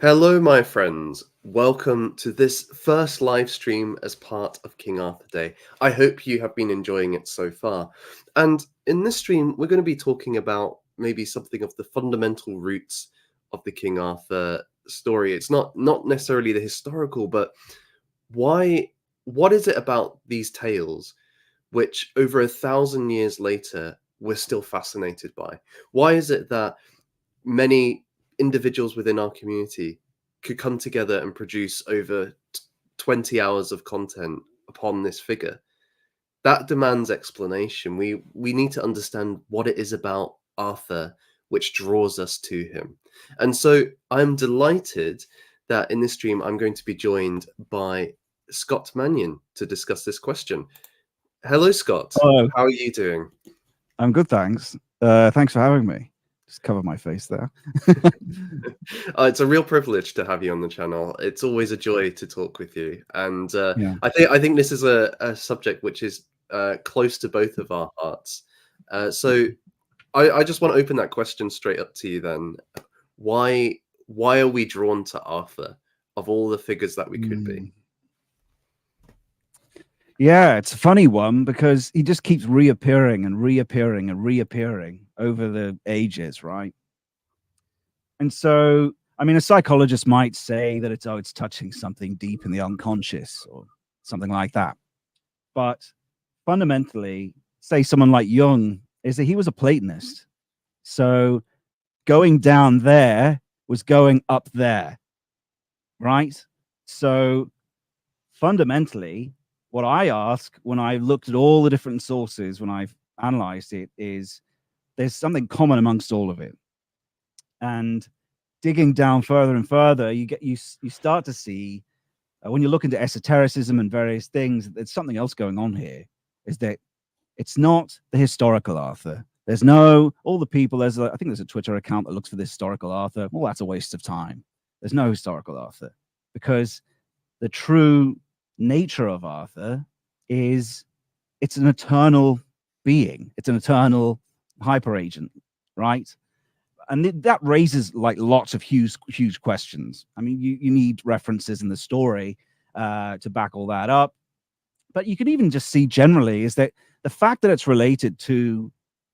Hello, my friends. Welcome to this first live stream as part of King Arthur Day. I hope you have been enjoying it so far. And in this stream, we're going to be talking about maybe something of the fundamental roots of the King Arthur story. It's not necessarily the historical, but what is it about these tales which over 1,000 years later we're still fascinated by? Why is it that many individuals within our community could come together and produce over 20 hours of content upon this figure? That demands explanation. We need to understand what it is about Arthur which draws us to him. And so I'm delighted that in this stream I'm going to be joined by Scott Mannion to discuss this question. Hello, Scott. Hello. How are you doing? I'm good, thanks. Thanks for having me. Just cover my face there. It's a real privilege to have you on the channel. It's always a joy to talk with you, and Yeah. I think this is a subject which is close to both of our hearts. So I just want to open that question straight up to you. Then, why are we drawn to Arthur of all the figures that we could be? Yeah, it's a funny one because he just keeps reappearing and reappearing and reappearing over the ages, right? And so, I mean, a psychologist might say that it's touching something deep in the unconscious or something like that. But fundamentally, say someone like Jung, is that he was a Platonist. So going down there was going up there, right? So fundamentally, what I ask when I looked at all the different sources, when I've analyzed it, is there's something common amongst all of it. And digging down further and further, you start to see when you look into esotericism and various things, there's something else going on here. Is that it's not the historical Arthur. There's no all the people. I think there's a Twitter account that looks for the historical Arthur. Well, that's a waste of time. There's no historical Arthur because the true nature of Arthur is it's an eternal being. It's an eternal hyperagent, right? And that raises like lots of huge questions. I mean, you need references in the story to back all that up, but you could even just see generally is that the fact that it's related to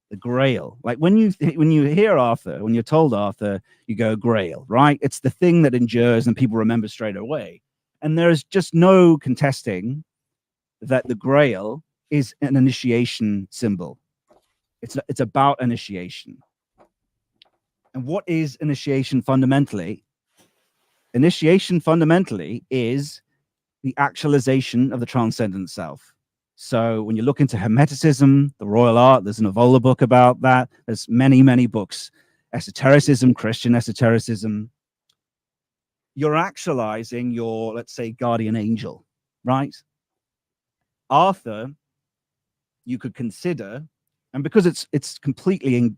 the Grail, like when you hear Arthur, when you're told Arthur, you go Grail, right? It's the thing that endures and people remember straight away. And there's just no contesting that the Grail is an initiation symbol. It's about initiation. And what is initiation fundamentally? Initiation fundamentally is the actualization of the transcendent self. So when you look into Hermeticism, the royal art, there's an Evola book about that. There's many books. Esotericism, Christian esotericism. You're actualizing your, let's say, guardian angel, right? Arthur, you could consider, and because it's completely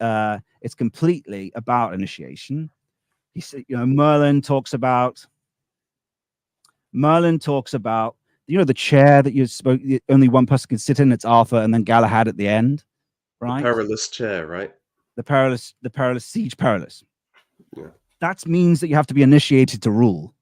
about initiation. He said, Merlin talks about, the chair that you spoke, only one person can sit in. It's Arthur, and then Galahad at the end, right? The perilous chair, right? The perilous siege perilous. Yeah. That means that you have to be initiated to rule,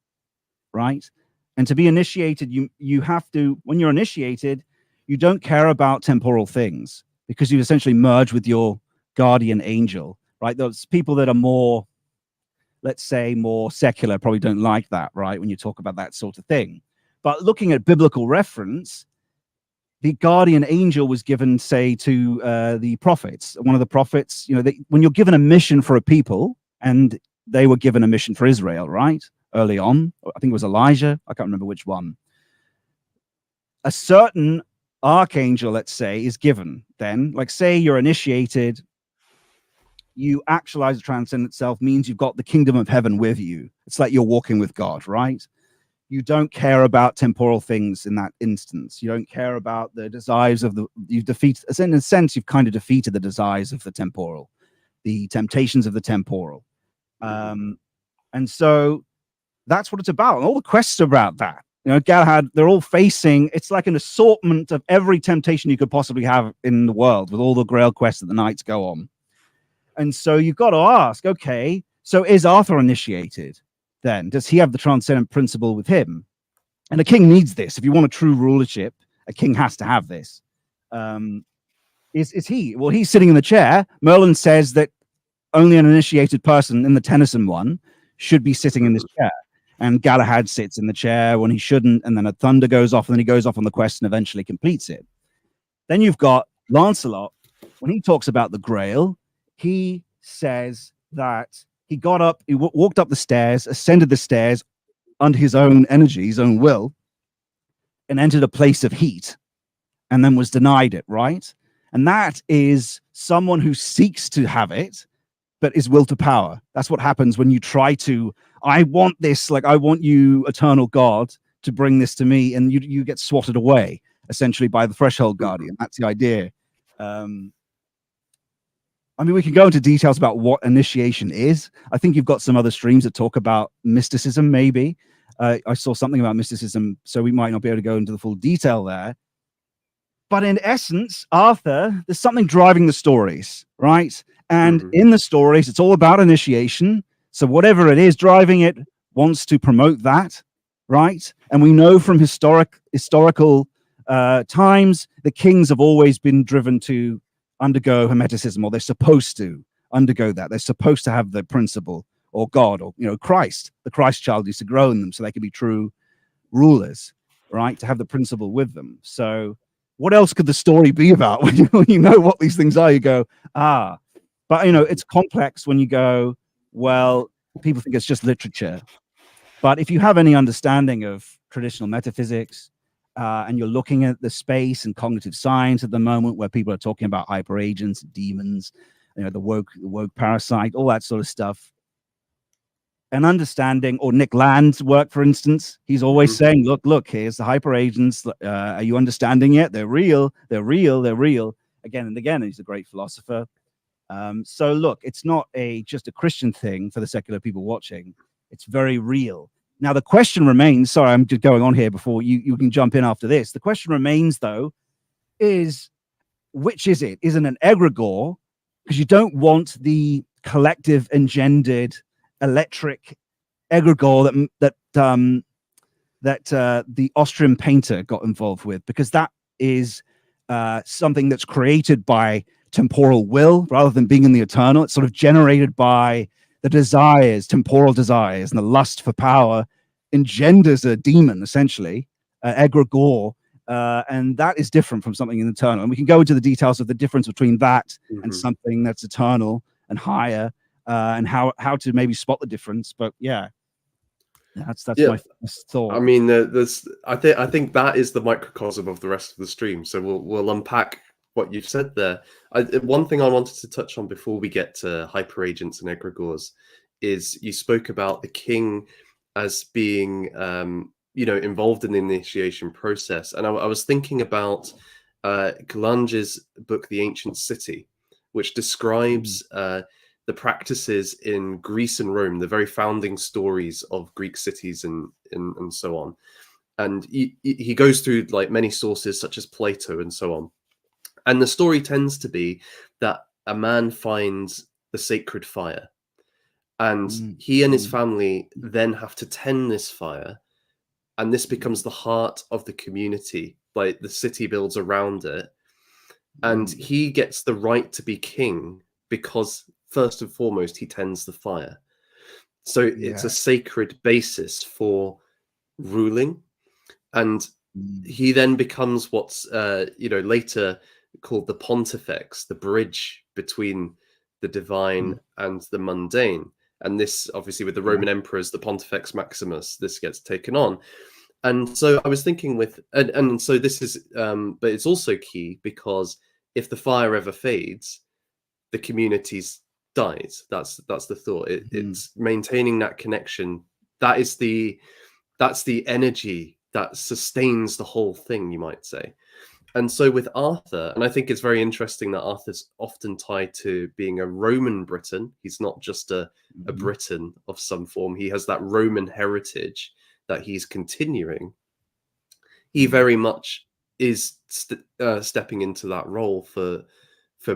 right? And to be initiated, you have to, when you're initiated, you don't care about temporal things because you essentially merge with your guardian angel, right? Those people that are more, let's say, more secular probably don't like that, right? When you talk about that sort of thing. But looking at biblical reference, the guardian angel was given, say, to the prophets. One of the prophets, when you're given a mission for a people, and they were given a mission for Israel, right? Early on, I think it was Elijah. I can't remember which one. A certain archangel, let's say, is given then. Like, say you're initiated, you actualize the transcendent self, means you've got the kingdom of heaven with you. It's like you're walking with God, right? You don't care about temporal things in that instance. You don't care about the desires of you've defeated, in a sense, you've kind of defeated the desires of the temporal, the temptations of the temporal. And so that's what it's about. And all the quests are about that. Galahad, they're all facing, it's like an assortment of every temptation you could possibly have in the world with all the Grail quests that the knights go on. And so you've got to ask, okay, so is Arthur initiated? then? Does he have the transcendent principle with him? And a king needs this. If you want a true rulership, a king has to have this. Is he? Well, he's sitting in the chair. Merlin says that only an initiated person in the Tennyson one should be sitting in this chair. And Galahad sits in the chair when he shouldn't, and then a thunder goes off, and then he goes off on the quest and eventually completes it. Then you've got Lancelot. When he talks about the Grail, he says that he got up, he walked up the stairs, ascended the stairs under his own energy, his own will, and entered a place of heat, and then was denied it, right? And that is someone who seeks to have it, but is will to power. That's what happens when you try to, I want this, like I want you, eternal God, to bring this to me, and you get swatted away, essentially, by the threshold guardian. That's the idea. I mean, we can go into details about what initiation is. I think you've got some other streams that talk about mysticism, maybe. I saw something about mysticism, so we might not be able to go into the full detail there. But in essence, Arthur, there's something driving the stories, right? And in the stories, it's all about initiation. So whatever it is driving it wants to promote that, right? And we know from historical times, the kings have always been driven to undergo hermeticism, or they're supposed to undergo that. They're supposed to have the principle, or God, or Christ. The Christ child used to grow in them so they could be true rulers, right? To have the principle with them. So what else could the story be about? When you know what these things are, you go, ah. But it's complex when you go, well, people think it's just literature. But if you have any understanding of traditional metaphysics, and you're looking at the space and cognitive science at the moment, where people are talking about hyperagents, demons, the woke parasite, all that sort of stuff, and understanding, or Nick Land's work, for instance, he's always saying, look, here's the hyperagents. Are you understanding it? They're real. They're real. They're real. Again and again. He's a great philosopher. So look, it's not just a Christian thing for the secular people watching. It's very real. Now, the question remains, sorry, I'm just going on here before you can jump in after this. The question remains, though, is which is it? Is it an egregore? Because you don't want the collective engendered electric egregore that the Austrian painter got involved with, because that is something that's created by temporal will rather than being in the eternal. It's sort of generated by the desires, temporal desires, and the lust for power engenders a demon, essentially, egregore, and that is different from something in eternal. And we can go into the details of the difference between that and something that's eternal and higher, and how to maybe spot the difference. But yeah, that's my first thought. I mean, I think that is the microcosm of the rest of the stream. So we'll unpack what you've said there. One thing I wanted to touch on before we get to hyperagents and egregores is you spoke about the king as being involved in the initiation process, and I was thinking about Galange's book The Ancient City, which describes the practices in Greece and Rome, the very founding stories of Greek cities and so on. And he goes through like many sources such as Plato and so on. And the story tends to be that a man finds the sacred fire, and he and his family then have to tend this fire, and this becomes the heart of the community, like the city builds around it. And he gets the right to be king because, first and foremost, he tends the fire. So it's a sacred basis for ruling. And he then becomes what's later called the pontifex, the bridge between the divine and the mundane. And this, obviously, with the Roman emperors, the Pontifex Maximus, this gets taken on. And so I was thinking and so this is, but it's also key because if the fire ever fades, the community dies. That's the thought. It's maintaining that connection. That's the energy that sustains the whole thing, you might say. And so with Arthur, and I think it's very interesting that Arthur's often tied to being a Roman Briton. He's not just a Briton of some form. He has that Roman heritage that he's continuing. He very much is stepping into that role for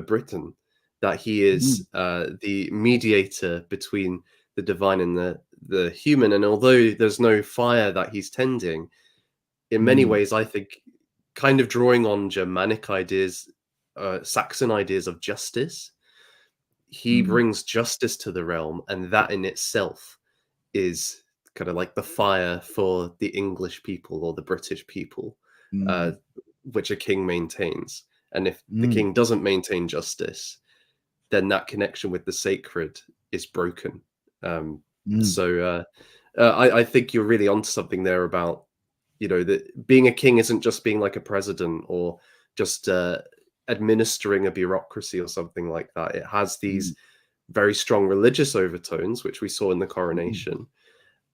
Britain, that he is the mediator between the divine and the human. And although there's no fire that he's tending, in many Mm, ways, I think, kind of drawing on Germanic ideas, Saxon ideas of justice, he mm, brings justice to the realm, and that in itself is kind of like the fire for the English people or the British people, uh, mm, which a king maintains. And if the mm, king doesn't maintain justice, then that connection with the sacred is broken. Um, mm, so I think you're really onto something there about, that being a king isn't just being like a president or just administering a bureaucracy or something like that. It has mm, these very strong religious overtones, which we saw in the mm, coronation,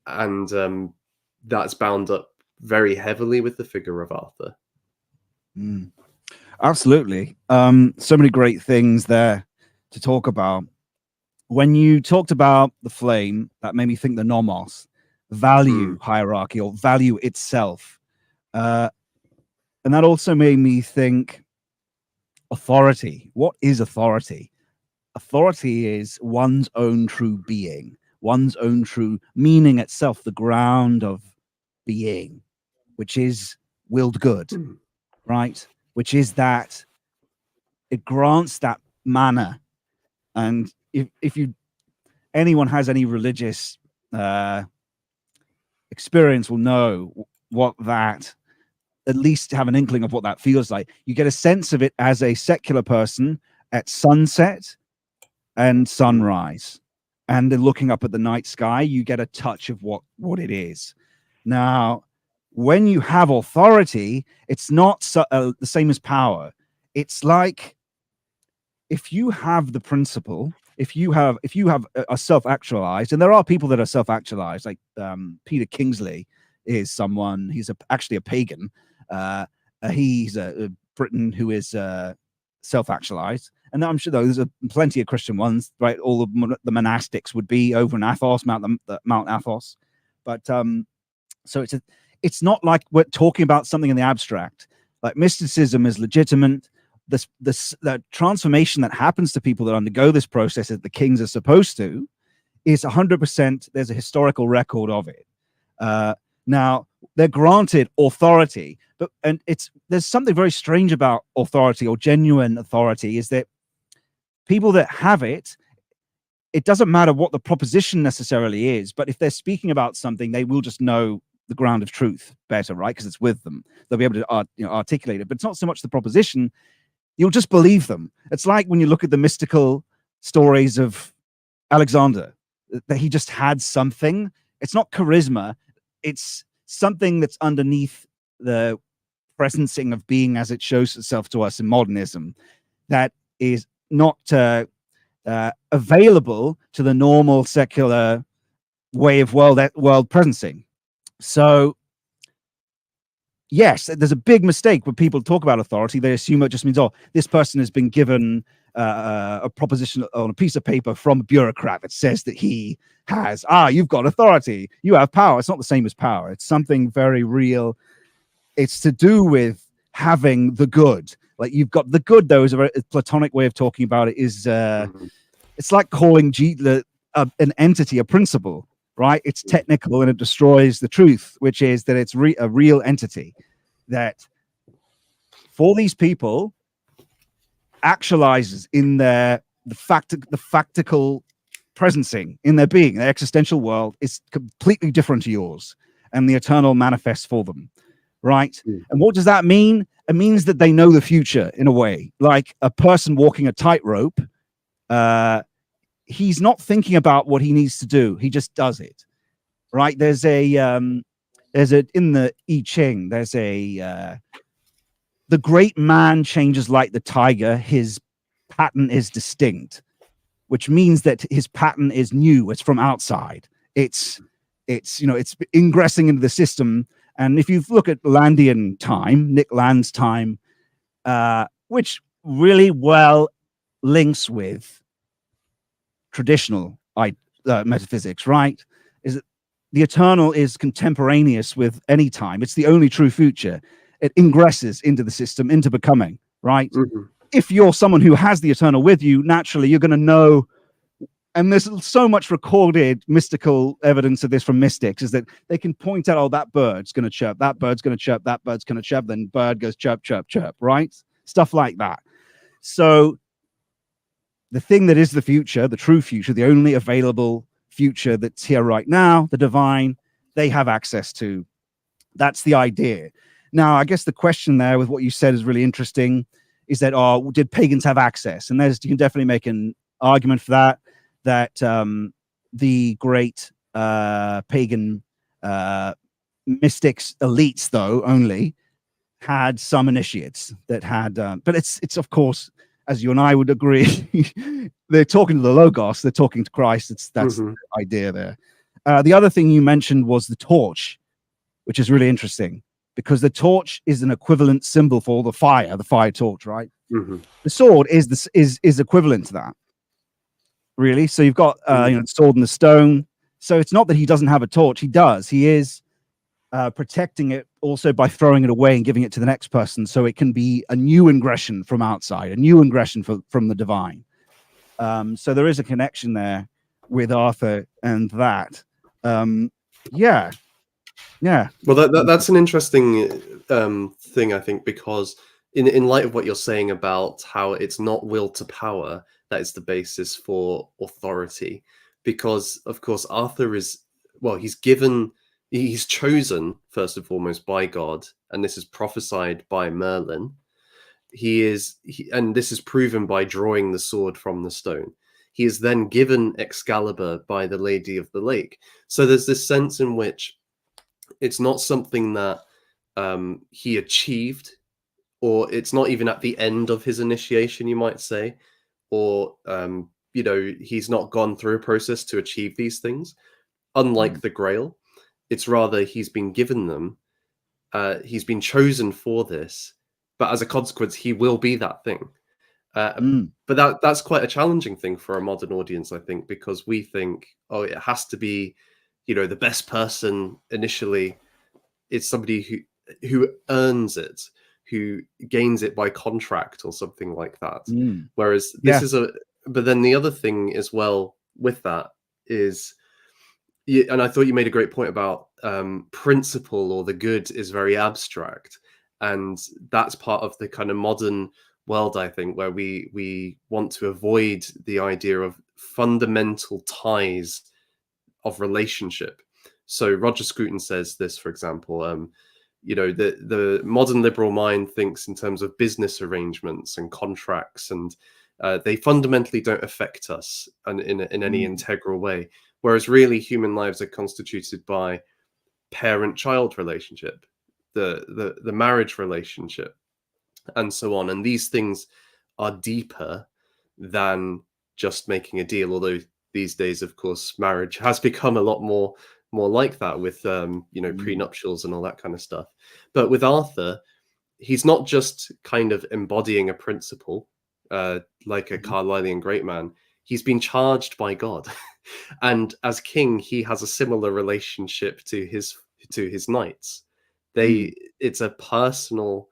and that's bound up very heavily with the figure of Arthur. mm. Absolutely. So many great things there to talk about. When you talked about the flame, that made me think the nomos, value Mm, hierarchy or value itself. Uh, and that also made me think authority. What is authority? Authority is one's own true being, one's own true meaning itself, the ground of being, which is willed good, mm, right? Which is that it grants that manner. And if you anyone has any religious experience will know what that, at least have an inkling of what that feels like. You get a sense of it as a secular person at sunset and mm, sunrise, and then looking up at the night sky, you get a touch of what it is. Now, when you have authority, it's not the same as power. It's like if you have the principle, if you have a self-actualized, and there are people that are self-actualized, like Peter Kingsley is someone, he's actually a pagan. He's a Briton who is self-actualized, and I'm sure there's plenty of Christian ones, right? All of the monastics would be over in Athos, Mount Athos. But so it's not like we're talking about something in the abstract. Like mysticism is legitimate. The transformation that happens to people that undergo this process that the kings are supposed to is 100%. There's a historical record of it. Now they're granted authority, but there's something very strange about authority or genuine authority is that people that have it, it doesn't matter what the proposition necessarily is, but if they're speaking about something, they will just know the ground of truth better, right? Because it's with them. They'll be able to articulate it, but it's not so much the proposition. You'll just believe them. It's like when you look at the mystical stories of Alexander, that he just had something. It's not charisma. It's something that's underneath the presencing of being as it shows itself to us in modernism that is not available to the normal secular way of world presencing. So yes, there's a big mistake when people talk about authority. They assume it just means, oh, this person has been given a proposition on a piece of paper from a bureaucrat that says that he has, you've got authority, you have power. It's not the same as power. It's something very real. It's to do with having the good. Like you've got the good, though, is a very Platonic way of talking about it. Is mm, it's like calling an entity a principle, right? It's technical and it destroys the truth, which is that it's a real entity that for these people actualizes in the factical presencing in their being. Their existential world is completely different to yours, and the eternal manifests for them, right? mm, And what does that mean? It means that they know the future in a way, like a person walking a tightrope. He's not thinking about what he needs to do. He just does it, right? There's a in the I Ching, there's a the great man changes like the tiger. His pattern is distinct, which means that his pattern is new. It's from outside. It's ingressing into the system. And if you look at Landian time, Nick Land's time, which really well links with traditional metaphysics, right? Is that the eternal is contemporaneous with any time. It's the only true future. It ingresses into the system, into becoming, right? mm, If you're someone who has the eternal with you, naturally, you're going to know and there's so much recorded mystical evidence of this from mystics, is that they can point out, oh, that bird's going to chirp, that bird's going to chirp, that bird's going to chirp, then bird goes chirp, chirp, chirp, right? Stuff like that. So the thing that is the future, the true future, the only available future that's here right now, the divine, they have access to. That's the idea. Now, I guess the question there with what you said is really interesting, is that, oh, did pagans have access? And there's, you can definitely make an argument for that, that the great pagan mystics elites, though, only had some initiates that had, but it's of course, as you and I would agree, they're talking to the Logos, they're talking to Christ. That's the idea there. The other thing you mentioned was the torch, which is really interesting, because the torch is an equivalent symbol for the fire torch, right? The sword is equivalent to that, really. So you've got the sword and the stone. So it's not that he doesn't have a torch. He does. He is protecting it also by throwing it away and giving it to the next person, so it can be a new ingression from outside, a new ingression from the divine. So there is a connection there with Arthur and that. Yeah. Well, that's an interesting thing, I think, because in light of what you're saying about how it's not will to power that is the basis for authority, because of course Arthur is, well, he's chosen first and foremost by God, and this is prophesied by Merlin. And this is proven by drawing the sword from the stone. He is then given Excalibur by the Lady of the Lake. So there's this sense in which it's not something that he achieved, or it's not even at the end of his initiation, you might say, or he's not gone through a process to achieve these things. Unlike the Grail, it's rather he's been given them, he's been chosen for this, but as a consequence, he will be that thing. But that's quite a challenging thing for a modern audience, I think, because we think, oh, it has to be, the best person initially. It's somebody who earns it, who gains it by contract or something like that. Whereas this is but then the other thing as well with that is, and I thought you made a great point about principle, or the good, is very abstract, and that's part of the kind of modern world, I think, where we want to avoid the idea of fundamental ties of relationship. So Roger Scruton says this, for example, the modern liberal mind thinks in terms of business arrangements and contracts, and they fundamentally don't affect us in any integral way. Whereas really human lives are constituted by parent-child relationship, the marriage relationship, and so on. And these things are deeper than just making a deal, although these days, of course, marriage has become a lot more like that with prenuptials and all that kind of stuff. But with Arthur, he's not just kind of embodying a principle like a Carlylean great man. He's been charged by God, and as king, he has a similar relationship to his knights. It's a personal,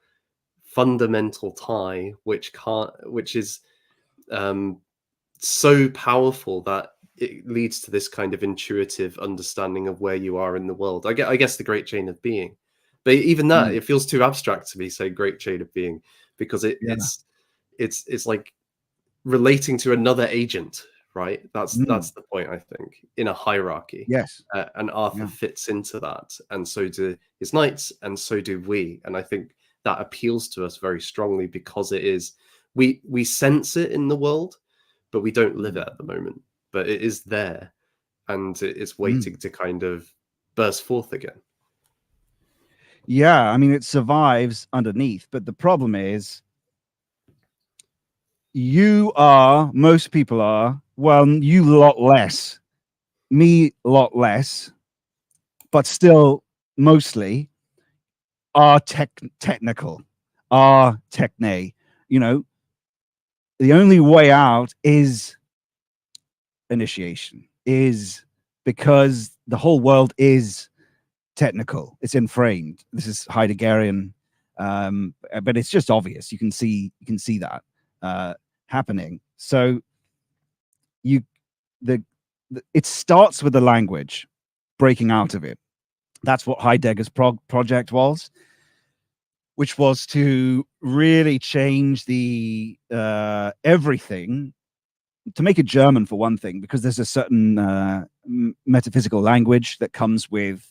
fundamental tie which is so powerful that it leads to this kind of intuitive understanding of where you are in the world. I guess the great chain of being, but even that, it feels too abstract to me, say great chain of being, because it's like relating to another agent, right? That's the point, I think, in a hierarchy. Yes. And Arthur fits into that, and so do his knights, and so do we. And I think that appeals to us very strongly because it is, we sense it in the world, but we don't live it at the moment. But it is there, and it's waiting to kind of burst forth again. Yeah, I mean, it survives underneath, but the problem is, most people are, well, you a lot less, me a lot less, but still mostly are technical, are techne. The only way out is initiation, is because the whole world is technical. It's inframed. This is Heideggerian, but it's just obvious. You can see that happening. So it starts with the language, breaking out of it. That's what Heidegger's project was, which was to really change the everything, to make it German for one thing, because there's a certain metaphysical language that comes with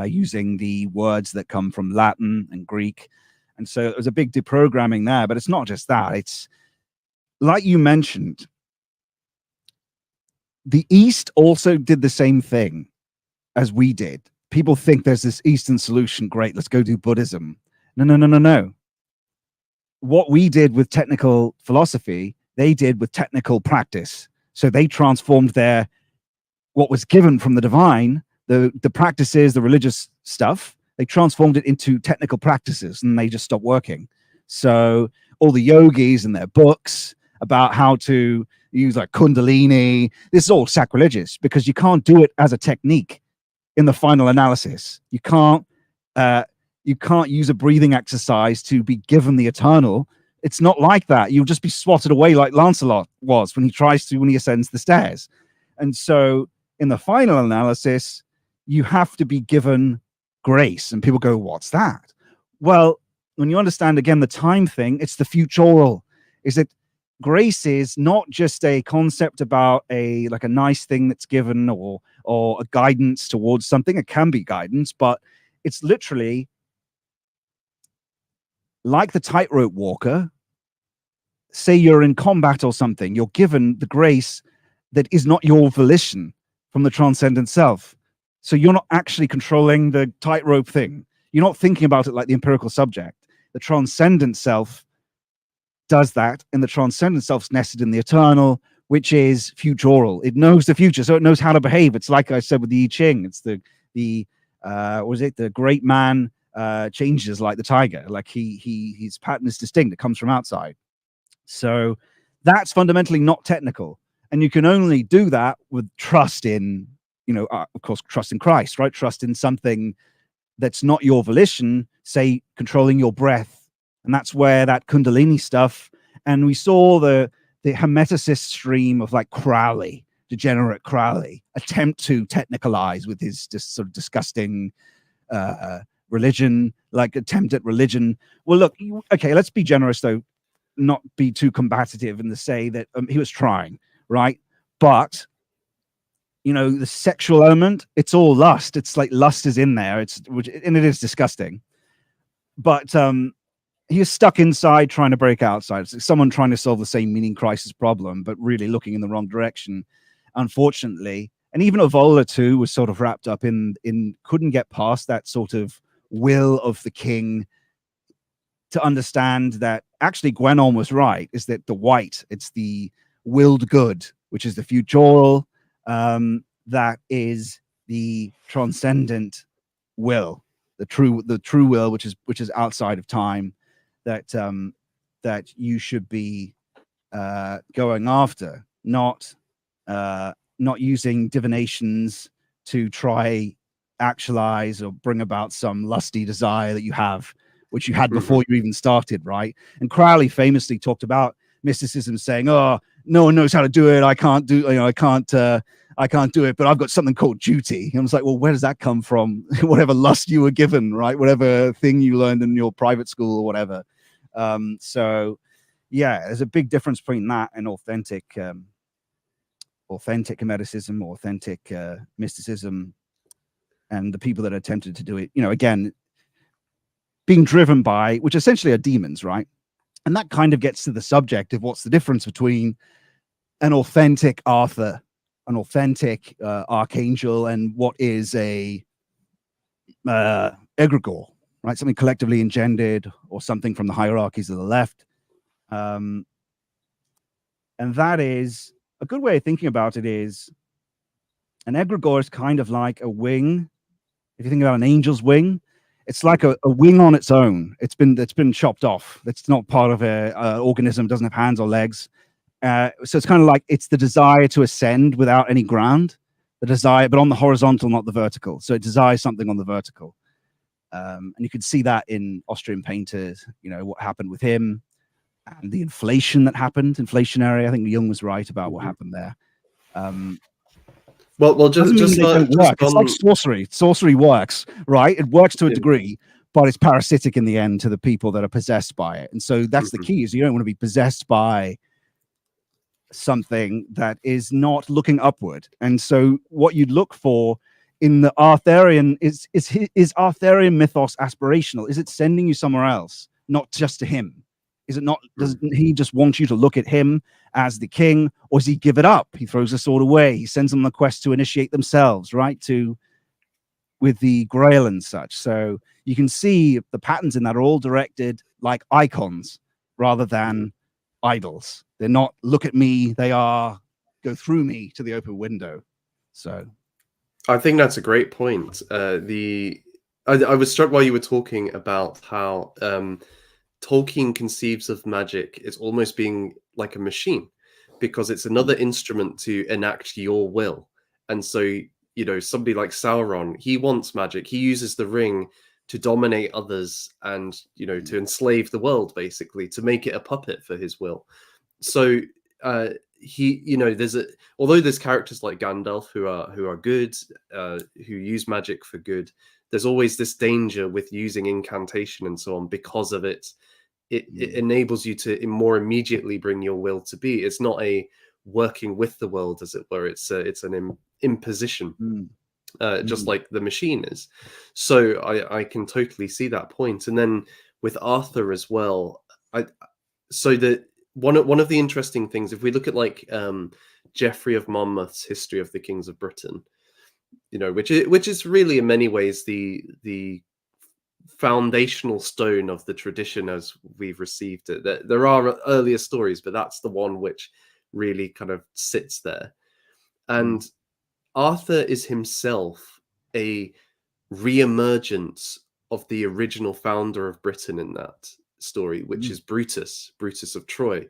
using the words that come from Latin and Greek. And so there's a big deprogramming there, but it's not just that. It's like you mentioned, the East also did the same thing as we did. People think there's this Eastern solution. Great, let's go do Buddhism. No, no, no, no, no. What we did with technical philosophy, they did with technical practice. So they transformed what was given from the divine, the practices, the religious stuff, they transformed it into technical practices, and they just stopped working. So all the yogis and their books about how to use like Kundalini, this is all sacrilegious, because you can't do it as a technique in the final analysis. You can't use a breathing exercise to be given the eternal. It's not like that. You'll just be swatted away like Lancelot was when he ascends the stairs. And so in the final analysis, you have to be given grace. And people go, what's that? Well, when you understand again the time thing, it's the futural. Is that grace is not just a concept about a nice thing that's given or a guidance towards something. It can be guidance, but it's literally like the tightrope walker. Say you're in combat or something, you're given the grace that is not your volition from the transcendent self. So you're not actually controlling the tightrope thing. You're not thinking about it like the empirical subject. The transcendent self does that, and the transcendent self's nested in the eternal, which is futural. It knows the future, so it knows how to behave. It's like I said with the I Ching. It's the great man changes like the tiger. Like his pattern is distinct. It comes from outside. So that's fundamentally not technical, and you can only do that with trust in, of course, trust in Christ, right? Trust in something that's not your volition, say controlling your breath. And that's where that Kundalini stuff, and we saw the hermeticist stream of like Crowley, degenerate Crowley, attempt to technicalize with his just sort of disgusting religion, like attempt at religion. Well, look, okay, let's be generous though, not be too combative and to say that he was trying, right? But the sexual element, it's all lust. It's like lust is in there. And it is disgusting. But he is stuck inside trying to break outside. It's like someone trying to solve the same meaning crisis problem, but really looking in the wrong direction, unfortunately. And even Evola too was sort of wrapped up in couldn't get past that sort of will of the king to understand that actually Gwenon was right, is that the white, it's the willed good, which is the futural, that is the transcendent will, the true will, which is outside of time, that you should be going after, not using divinations to try actualize or bring about some lusty desire that you have, which you had before you even started, right? And Crowley famously talked about mysticism, saying, "Oh, no one knows how to do it. I can't do it, but I've got something called duty." And I was like, well, where does that come from? Whatever lust you were given, right? Whatever thing you learned in your private school or whatever. So yeah, there's a big difference between that and authentic hermeticism, or authentic mysticism, and the people that attempted to do it, again, being driven by, which essentially are demons, right? And that kind of gets to the subject of what's the difference between an authentic Arthur, an authentic archangel, and what is a egregore, right? Something collectively engendered, or something from the hierarchies of the left. And that is a good way of thinking about it. Is an egregore is kind of like a wing. If you think about an angel's wing, it's like a wing on its own. It's been chopped off. It's not part of a organism. It doesn't have hands or legs. So it's kind of like it's the desire to ascend without any ground, the desire, but on the horizontal, not the vertical. So it desires something on the vertical. And you can see that in Austrian painters, what happened with him and the inflation that happened, inflationary. I think Jung was right about what happened there. Well, Doesn't mean they don't just work. It's like on. sorcery. Sorcery works, right? It works to a Yeah. degree, but it's parasitic in the end to the people that are possessed by it. And so that's the Mhm. key: is you don't want to be possessed by something that is not looking upward. And so what you'd look for in the Arthurian is Arthurian mythos aspirational? Is it sending you somewhere else, not just to him? Is it not? Doesn't he just want you to look at him as the king, or does he give it up? He throws the sword away. He sends them on the quest to initiate themselves, right? To with the Grail and such. So you can see the patterns in that are all directed like icons rather than idols. They're not look at me, they are go through me to the open window. So I think that's a great point. I was struck while you were talking about how Tolkien conceives of magic as almost being like a machine, because it's another instrument to enact your will. And so, you know, somebody like Sauron, he wants magic. He uses the ring to dominate others and, you know, to enslave the world, basically, to make it a puppet for his will. So he, you know, although there's characters like Gandalf who are good, who use magic for good, there's always this danger with using incantation and so on, because of it enables you to more immediately bring your will to be. It's not a working with the world, as it were. It's an imposition, just like the machine is. So I can totally see that point. And then with Arthur as well, so that one of the interesting things, if we look at like Geoffrey of Monmouth's History of the Kings of Britain, you know, which is really in many ways the foundational stone of the tradition as we've received it. There are earlier stories, but that's the one which really kind of sits there. And Arthur is himself a re-emergence of the original founder of Britain in that story, which is Brutus of Troy,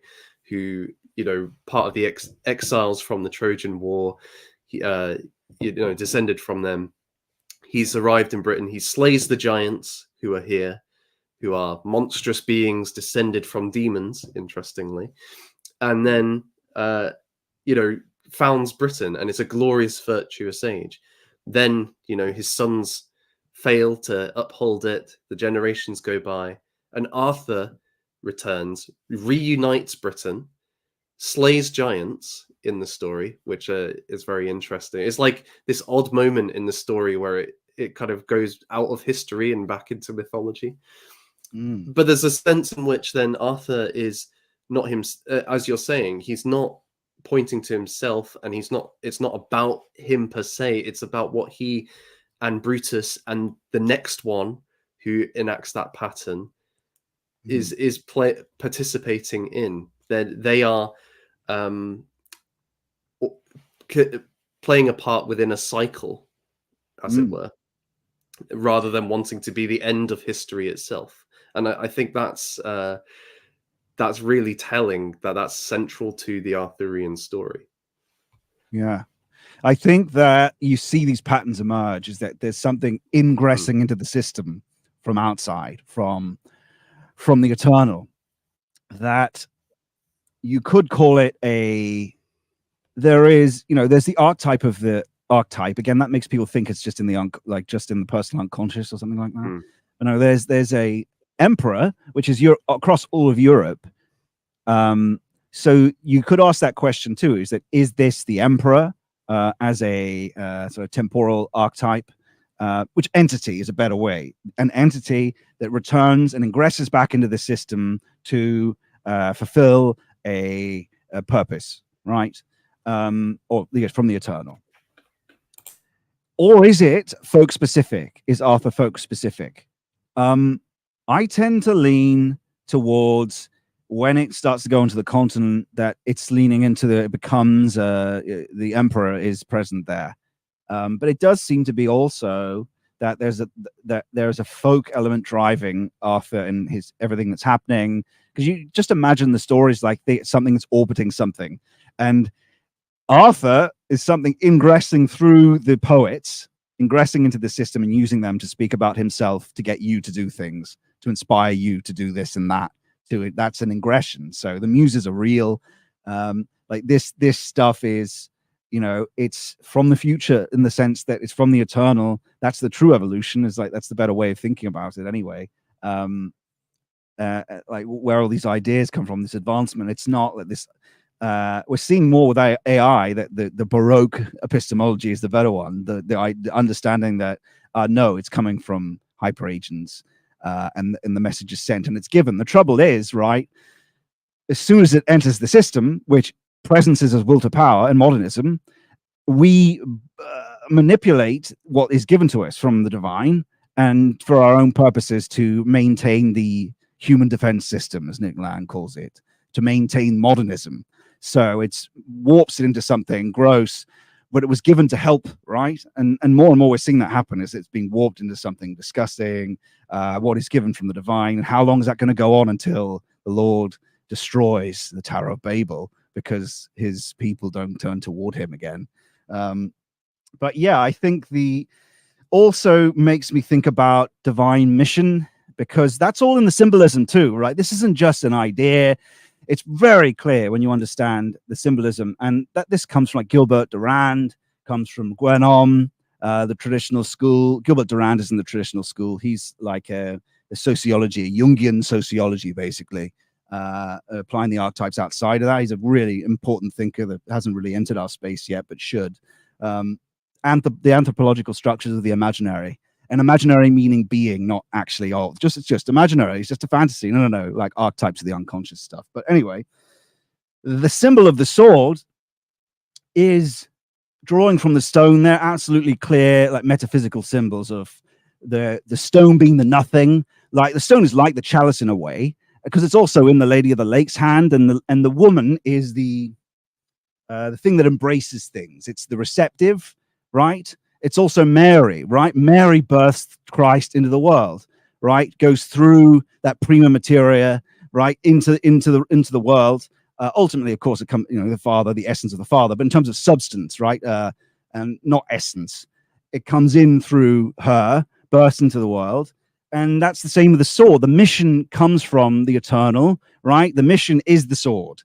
who, you know, part of the exiles from the Trojan War, he, you know, descended from them. He's arrived in Britain. He slays the giants who are here, who are monstrous beings descended from demons, interestingly, and then, you know, founds Britain, and it's a glorious, virtuous age. Then, you know, his sons fail to uphold it. The generations go by, and Arthur returns, reunites Britain, slays giants in the story, which is very interesting. It's like this odd moment in the story where it kind of goes out of history and back into mythology. But there's a sense in which then Arthur is not him, as you're saying, he's not pointing to himself, and it's not about him per se. It's about what he and Brutus and the next one who enacts that pattern is participating in. They are playing a part within a cycle, as it were, rather than wanting to be the end of history itself. And I think that's really telling, that's central to the Arthurian story. Yeah. I think that you see these patterns emerge is that there's something ingressing into the system from outside, from the eternal, that you could call it there is, you know, there's the archetype of the archetype. Again, that makes people think it's just in the just in the personal unconscious or something like that. But no, there's a emperor, which is across all of Europe. So you could ask that question too: is this the emperor as a sort of temporal archetype? Which entity is a better way? An entity that returns and ingresses back into the system to fulfill a purpose, right? Or from the eternal. Or is it folk specific? Is Arthur folk specific? I tend to lean towards, when it starts to go into the continent, that it's leaning into it becomes the emperor is present there. But it does seem to be also that there's a folk element driving Arthur and his everything that's happening. Because you just imagine the stories like something that's orbiting something, and Arthur is something ingressing through the poets, ingressing into the system and using them to speak about himself, to get you to do things, to inspire you to do this and that. That's an ingression. So the muses are real. Like this stuff is you know, it's from the future in the sense that it's from the eternal. That's the true evolution. Is like, that's the better way of thinking about it anyway. Like where all these ideas come from, this advancement. It's not like this. We're seeing more with AI that the Baroque epistemology is the better one. The understanding that no, it's coming from hyperagents, and the message is sent and it's given. The trouble is, right, as soon as it enters the system, which presence is as will to power and modernism, we manipulate what is given to us from the divine and for our own purposes to maintain the human defense system, as Nick Land calls it, to maintain modernism. So it's warps it into something gross, but it was given to help, right? And more we're seeing that happen as it's being warped into something disgusting. What is given from the divine, and how long is that going to go on until the Lord destroys the Tower of Babel because his people don't turn toward him again? But yeah, I think the also makes me think about divine mission, because that's all in the symbolism too, right? This isn't just an idea. It's very clear when you understand the symbolism, and that this comes from like Gilbert Durand, comes from Guénon, the traditional school. Gilbert Durand is in the traditional school. He's like a sociology, a Jungian sociology, basically, applying the archetypes outside of that. He's a really important thinker that hasn't really entered our space yet, but should. And the anthropological structures of the imaginary. And imaginary meaning being, not actually it's just imaginary. It's just a fantasy. No. Like archetypes of the unconscious stuff. But anyway, the symbol of the sword is drawing from the stone. They're absolutely clear, like metaphysical symbols of the stone being the nothing. Like the stone is like the chalice in a way, because it's also in the Lady of the Lake's hand, and the woman is the thing that embraces things. It's the receptive, right? It's also Mary, right? Mary births Christ into the world, right? Goes through that prima materia, right, into the world. Ultimately, of course, it comes, the Father, the essence of the Father. But in terms of substance, right, and not essence, it comes in through her, bursts into the world, and that's the same with the sword. The mission comes from the eternal, right? The mission is the sword,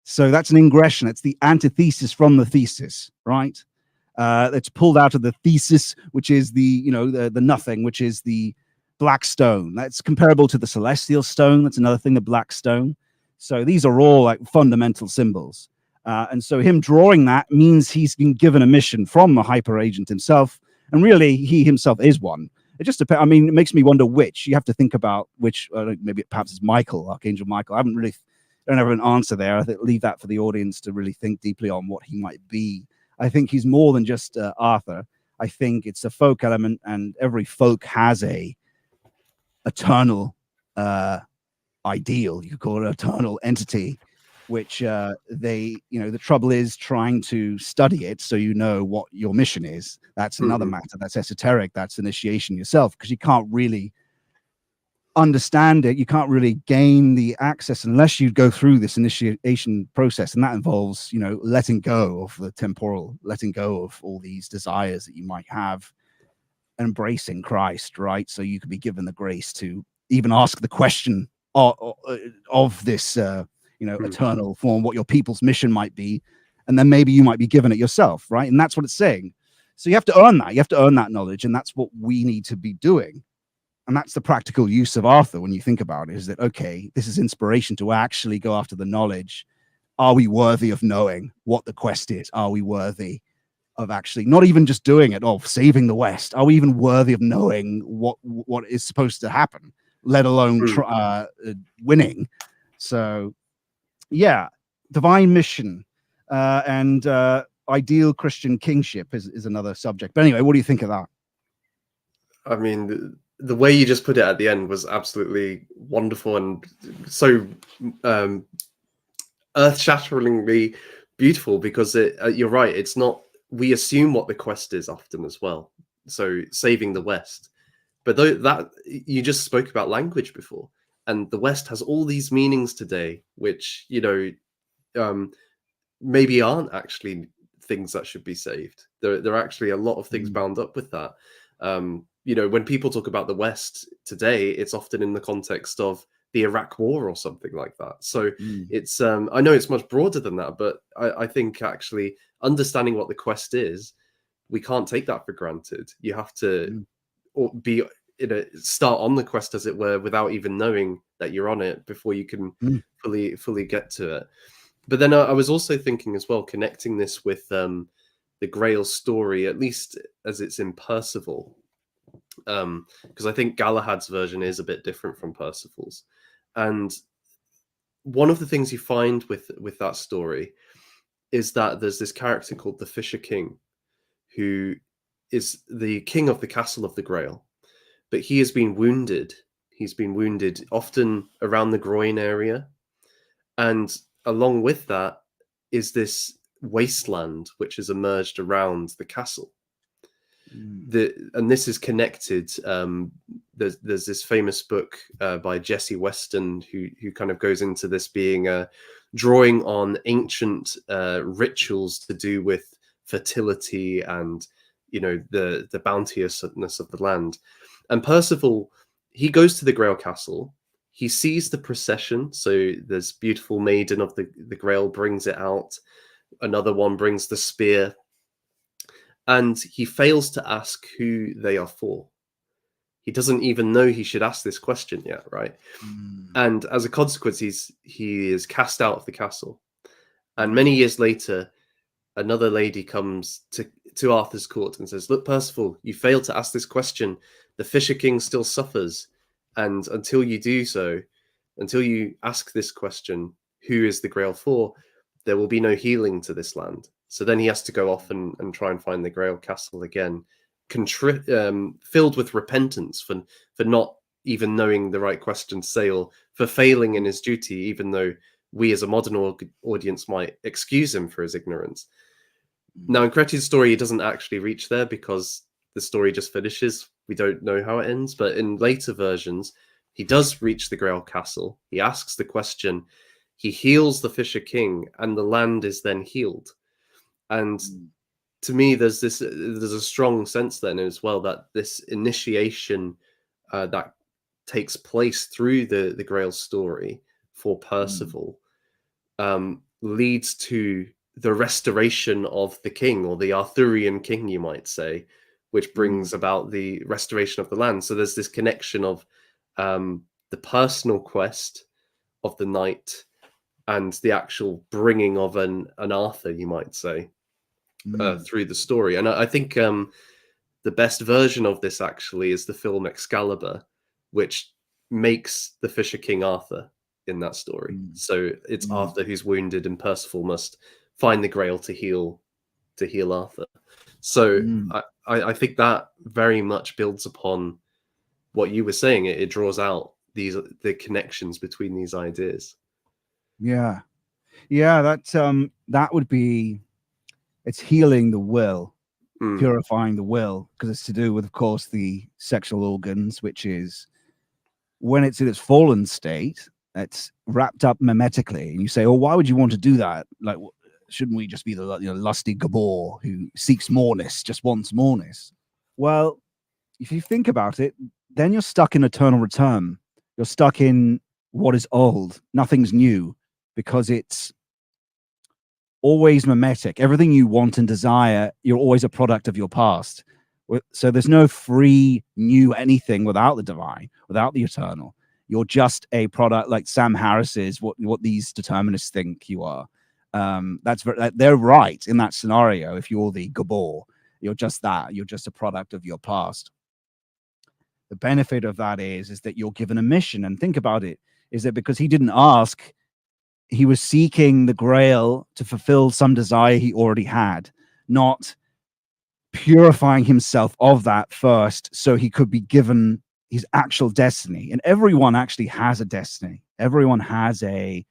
so that's an ingression. It's the antithesis from the thesis, right? That's pulled out of the thesis, which is the nothing, which is the black stone. That's comparable to the celestial stone. That's another thing, the black stone. So these are all like fundamental symbols. And so him drawing that means he's been given a mission from the hyperagent himself. And really, he himself is one. It just depends. I mean, it makes me wonder which. You have to think about which. Maybe perhaps it's Michael, Archangel Michael. I don't have an answer there. I think leave that for the audience to really think deeply on what he might be. I think he's more than just Arthur. I think it's a folk element, and every folk has a eternal ideal. You could call it an eternal entity, which the trouble is trying to study it so you know what your mission is. That's another matter. That's esoteric. That's initiation yourself, because you can't really understand it. You can't really gain the access unless you go through this initiation process, and that involves letting go of the temporal, letting go of all these desires that you might have, embracing Christ, right? So you could be given the grace to even ask the question of this eternal form, what your people's mission might be, and then maybe you might be given it yourself, right? And that's what it's saying. So you have to earn that. You have to earn that knowledge, and that's what we need to be doing. And that's the practical use of Arthur when you think about it, is that, okay, this is inspiration to actually go after the knowledge. Are we worthy of knowing what the quest is? Are we worthy of actually not even just doing it, of saving the West? Are we even worthy of knowing what is supposed to happen, let alone winning? So, yeah, divine mission and ideal Christian kingship is another subject. But anyway, what do you think of that? I mean, the way you just put it at the end was absolutely wonderful and so earth-shatteringly beautiful, because you're right. It's not, we assume what the quest is often as well. So saving the West, but that you just spoke about language before, and the West has all these meanings today, which maybe aren't actually things that should be saved. There are actually a lot of things bound up with that. When people talk about the West today, it's often in the context of the Iraq War or something like that. So it's I know it's much broader than that, but I think actually understanding what the quest is, we can't take that for granted. You have to be start on the quest, as it were, without even knowing that you're on it before you can fully get to it. But then I was also thinking as well, connecting this with the Grail story, at least as it's in Percival, because I think Galahad's version is a bit different from Percival's. And one of the things you find with that story is that there's this character called the Fisher King, who is the king of the castle of the Grail, but he has been wounded. He's been wounded often around the groin area, and along with that is this wasteland which has emerged around the castle. And this is connected. There's this famous book by Jesse Weston who kind of goes into this being a drawing on ancient rituals to do with fertility and the bounteousness of the land. And Percival, he goes to the Grail Castle. He sees the procession. So this beautiful maiden of the Grail brings it out. Another one brings the spear. And he fails to ask who they are for. He doesn't even know he should ask this question yet, right? And as a consequence, he is cast out of the castle. And many years later, another lady comes to Arthur's court and says, "Look, Percival, you failed to ask this question. The Fisher King still suffers. And until you do so, until you ask this question, who is the Grail for, there will be no healing to this land." So then he has to go off and try and find the Grail Castle again, filled with repentance for not even knowing the right question to say, or for failing in his duty, even though we as a modern audience might excuse him for his ignorance. Now, in Cretti's story, he doesn't actually reach there because the story just finishes. We don't know how it ends. But in later versions, he does reach the Grail Castle. He asks the question. He heals the Fisher King, and the land is then healed. And to me, there's a strong sense then as well that this initiation that takes place through the Grail story for Percival leads to the restoration of the king, or the Arthurian king, you might say, which brings about the restoration of the land. So there's this connection of the personal quest of the knight and the actual bringing of an Arthur, you might say, through the story. And I think the best version of this actually is the film Excalibur, which makes the Fisher King Arthur in that story. So it's Arthur who's wounded, and Percival must find the Grail to heal Arthur. So I think that very much builds upon what you were saying. It draws out the connections between these ideas. Yeah, that would be, it's healing the will, purifying the will, because it's to do with, of course, the sexual organs, which is when it's in its fallen state, it's wrapped up mimetically. And you say, "Oh, why would you want to do that? Like, shouldn't we just be the lusty Gabor who seeks moreness, just wants moreness?" Well, if you think about it, then you're stuck in eternal return. You're stuck in what is old. Nothing's new, because it's always mimetic. Everything you want and desire, you're always a product of your past. So there's no free new anything without the divine, without the eternal. You're just a product, like Sam Harris is what these determinists think you are. They're right in that scenario. If you're the Gabor, you're just that. You're just a product of your past. The benefit of that is that you're given a mission. And think about it, is that because he didn't ask, he was seeking the Grail to fulfill some desire he already had, not purifying himself of that first so he could be given his actual destiny. And everyone actually has a destiny. Everyone has a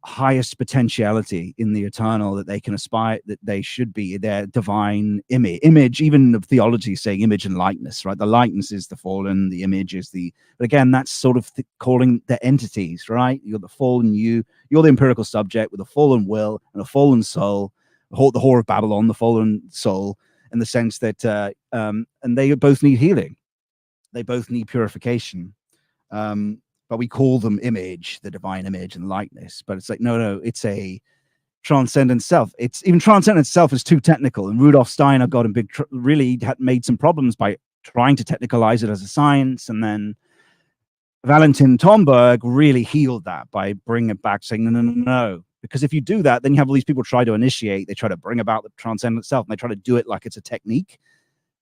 highest potentiality in the eternal that they can aspire, that they should be their divine image. Even the theology is saying image and likeness, right? The likeness is the fallen, the image is but again, that's sort of calling the entities, right? You're the fallen, you're the empirical subject with a fallen will and a fallen soul, the whore of Babylon, the fallen soul, in the sense that and they both need healing, they both need purification. But we call them image, the divine image and likeness. But it's like, no, it's a transcendent self. It's even transcendent self is too technical, and Rudolf Steiner got in big really had made some problems by trying to technicalize it as a science, and then Valentin Tomberg really healed that by bringing it back, saying no. Because if you do that, then you have all these people try to initiate, they try to bring about the transcendent self, and they try to do it like it's a technique,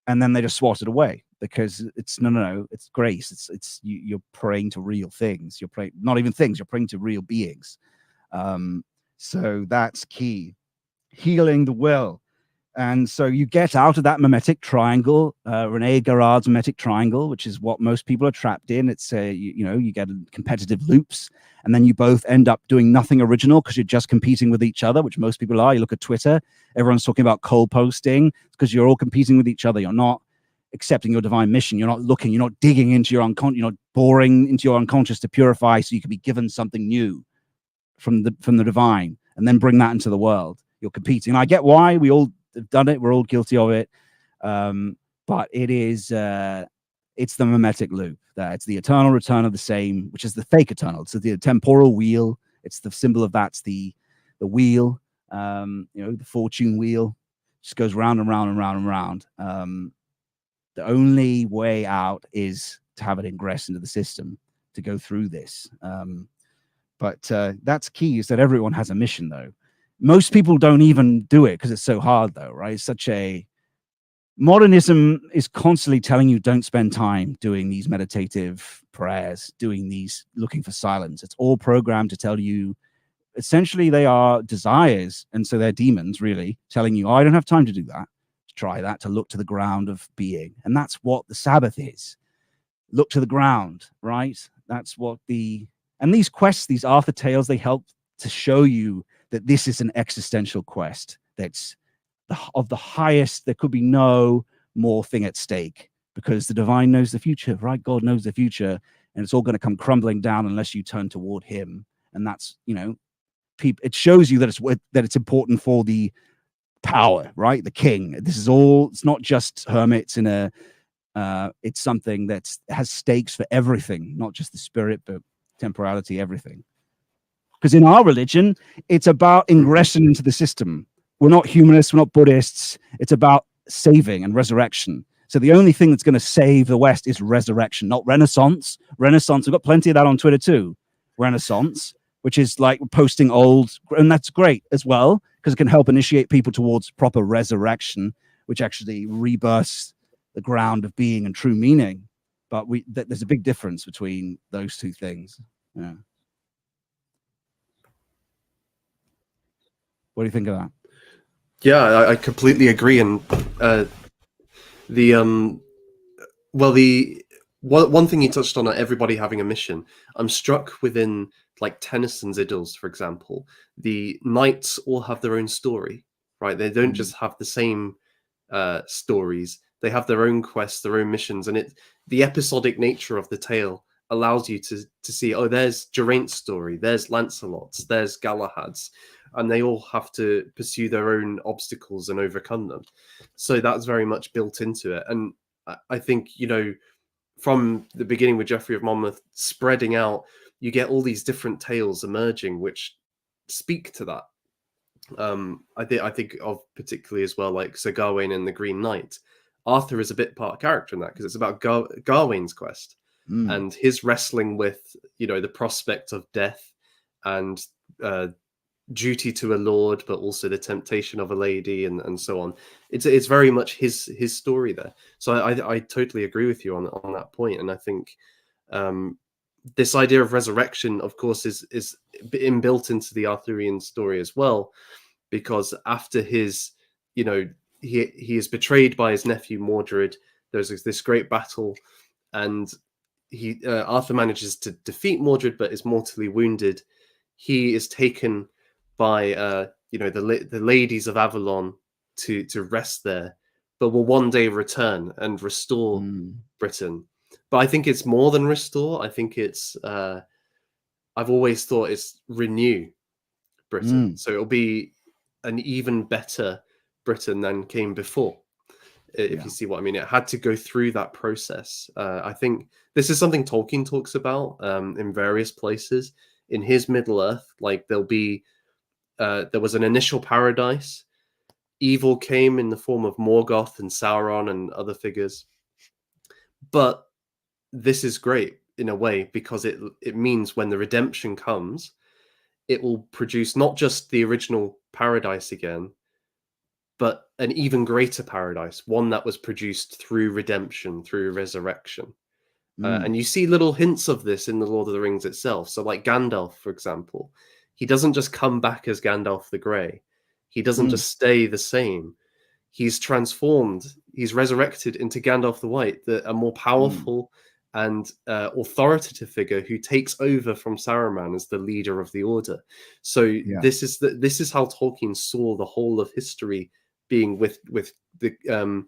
and then they just swat it away because it's no, it's grace. You're praying to real things. You're praying, not even things, you're praying to real beings. So that's key. Healing the will. And so you get out of that mimetic triangle, Rene Girard's mimetic triangle, which is what most people are trapped in. It's you get competitive loops, and then you both end up doing nothing original because you're just competing with each other, which most people are. You look at Twitter, everyone's talking about coal posting because you're all competing with each other. You're not accepting your divine mission. You're not looking. You're not digging into your unconscious. You're not boring into your unconscious to purify, so you can be given something new from the divine, and then bring that into the world. You're competing. And I get why we all have done it. We're all guilty of it. But it is it's the mimetic loop. That it's the eternal return of the same, which is the fake eternal. It's the temporal wheel. It's the symbol of that's the wheel. The fortune wheel just goes round and round and round and round. The only way out is to have it ingress into the system to go through this. But that's key, is that everyone has a mission, though. Most people don't even do it because it's so hard, though, right? It's such a... Modernism is constantly telling you don't spend time doing these meditative prayers, doing these, looking for silence. It's all programmed to tell you, essentially, they are desires. And so they're demons, really, telling you, oh, I don't have time to do that. To try that, to look to the ground of being. And that's what the Sabbath is. Look to the ground, right? That's what the... And these quests, these Arthur tales, they help to show you that this is an existential quest that's of the highest. There could be no more thing at stake because the divine knows the future, right? God knows the future, and it's all going to come crumbling down unless you turn toward him. And that's, it shows you that it's important for the power, right? The king. This is all, it's not just hermits in a, it's something that has stakes for everything, not just the spirit, but temporality, everything. Because in our religion, it's about ingression into the system. We're not humanists, we're not Buddhists. It's about saving and resurrection. So the only thing that's going to save the West is resurrection, not Renaissance. Renaissance, we've got plenty of that on Twitter too. Renaissance, which is like posting old, and that's great as well, because it can help initiate people towards proper resurrection, which actually rebirths the ground of being and true meaning. But there's a big difference between those two things. Yeah. What do you think of that? Yeah, I completely agree. And one thing you touched on, everybody having a mission. I'm struck within like Tennyson's Idylls, for example. The knights all have their own story, right? They don't just have the same stories. They have their own quests, their own missions, and the episodic nature of the tale allows you to see, oh, there's Geraint's story, there's Lancelot's, there's Galahad's, and they all have to pursue their own obstacles and overcome them. So that's very much built into it. And I think, from the beginning with Geoffrey of Monmouth spreading out, you get all these different tales emerging which speak to that. I think of particularly as well, like Sir Gawain and the Green Knight. Arthur is a bit part character in that because it's about Gawain's quest and his wrestling with, the prospect of death and duty to a lord, but also the temptation of a lady and so on. It's very much his story there. So I totally agree with you on that point. And I think this idea of resurrection, of course, is inbuilt into the Arthurian story as well, because after his, he is betrayed by his nephew Mordred. There's this great battle, and Arthur manages to defeat Mordred, but is mortally wounded. He is taken by the ladies of Avalon to rest there, but will one day return and restore Britain. But I think it's more than restore. I think it's I've always thought it's renew Britain. So it'll be an even better Britain than came before, if you see what I mean. It had to go through that process. I think this is something Tolkien talks about in various places. In his Middle Earth, like there'll be there was an initial paradise. Evil came in the form of Morgoth and Sauron and other figures. But this is great in a way, because it means when the redemption comes, it will produce not just the original paradise again, but an even greater paradise, one that was produced through redemption, through resurrection. And you see little hints of this in the Lord of the Rings itself. So, like Gandalf, for example, he doesn't just come back as Gandalf the Grey. He doesn't just stay the same. He's transformed. He's resurrected into Gandalf the White, a more powerful and authoritative figure who takes over from Saruman as the leader of the Order. So this is how Tolkien saw the whole of history being with the